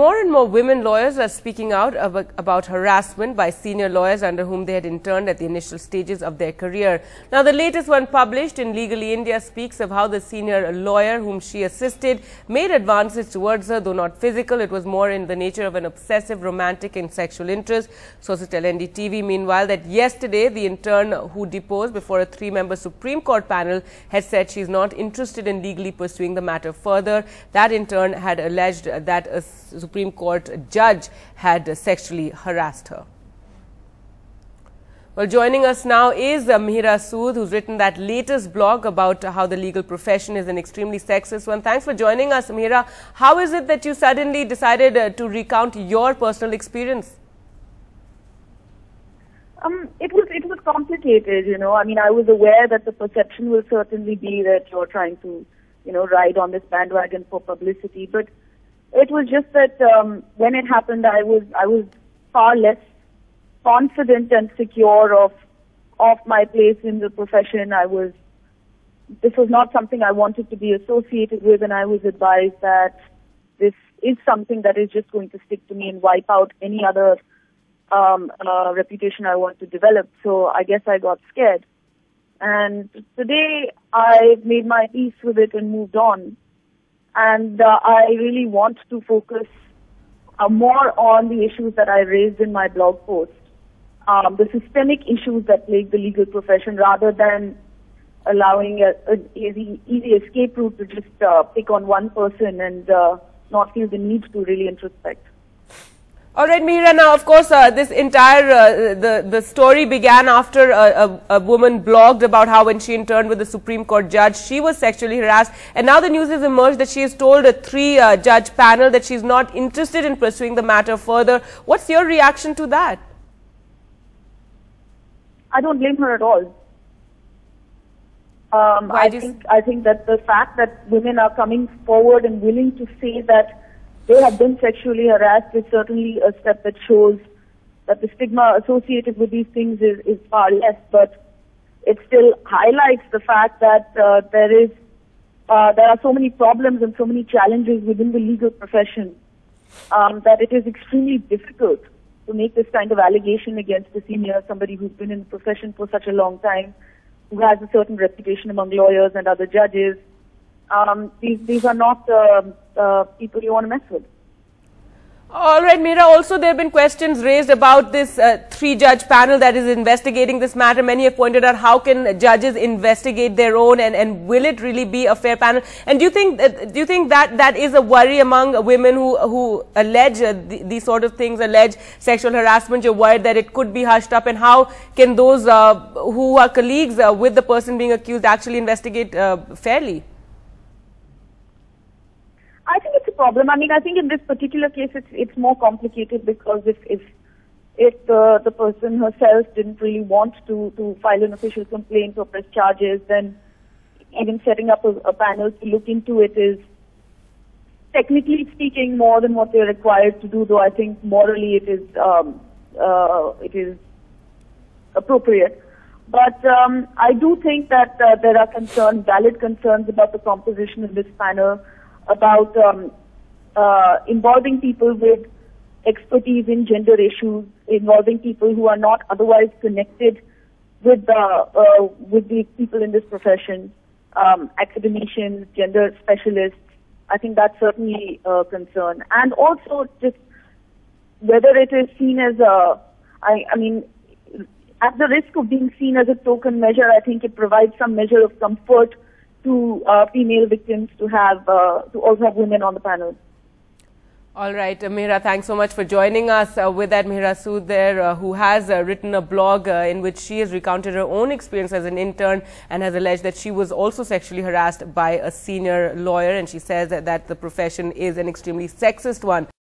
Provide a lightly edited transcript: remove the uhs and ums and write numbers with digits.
more and more women lawyers are speaking out about harassment by senior lawyers under whom they had interned at the initial stages of their career. Now, the latest one published in Legally India speaks of how the senior lawyer whom she assisted made advances towards her, though not physical. It was more in the nature of an obsessive romantic and sexual interest. Sources tell NDTV, meanwhile, that yesterday the intern who deposed before a 3-member Supreme Court panel had said she is not interested in legally pursuing the matter further. That intern had alleged that a Supreme Court judge had sexually harassed her. Well, joining us now is Mihira Sood, who's written that latest blog about how the legal profession is an extremely sexist one. Thanks for joining us, Mihira. How is it that you suddenly decided to recount your personal experience? It was complicated, you know. I mean, I was aware that the perception will certainly be that you're trying to, you know, ride on this bandwagon for publicity, but it was just that when it happened, I was far less confident and secure of my place in the profession. This was not something I wanted to be associated with, and I was advised that this is something that is just going to stick to me and wipe out any other reputation I want to develop. So I guess I got scared. And today I made my peace with it and moved on. And I really want to focus more on the issues that I raised in my blog post, the systemic issues that plague the legal profession, rather than allowing an easy escape route to just pick on one person and not feel the need to really introspect. All right, Mihira, now, of course, this entire, the story began after a woman blogged about how when she interned with the Supreme Court judge, she was sexually harassed. And now the news has emerged that she has told a 3-judge panel that she's not interested in pursuing the matter further. What's your reaction to that? I don't blame her at all. I think that the fact that women are coming forward and willing to say that they have been sexually harassed is certainly a step that shows that the stigma associated with these things is far less, but it still highlights the fact that there are so many problems and so many challenges within the legal profession that it is extremely difficult to make this kind of allegation against a senior, somebody who's been in the profession for such a long time, who has a certain reputation among lawyers and other judges. These are not people you want to mess with. All right, Mihira, also there have been questions raised about this 3-judge panel that is investigating this matter. Many have pointed out, how can judges investigate their own, and will it really be a fair panel? And do you think that is a worry among women who allege these sort of things, allege sexual harassment? You're worried that it could be hushed up, and how can those who are colleagues with the person being accused actually investigate fairly? I think it's a problem. I mean, I think in this particular case, it's more complicated, because if the person herself didn't really want to file an official complaint or press charges, then even setting up a panel to look into it is, technically speaking, more than what they're required to do. Though I think morally it is appropriate. But I do think that there are valid concerns about the composition of this panel, about involving people with expertise in gender issues, involving people who are not otherwise connected with the people in this profession, academicians, gender specialists. I think that's certainly a concern. And also just whether it is seen as I mean, at the risk of being seen as a token measure, I think it provides some measure of comfort to female victims to also have women on the panel. All right, Mihira, thanks so much for joining us. With that, Mihira Sood there, who has written a blog in which she has recounted her own experience as an intern and has alleged that she was also sexually harassed by a senior lawyer, and she says that the profession is an extremely sexist one.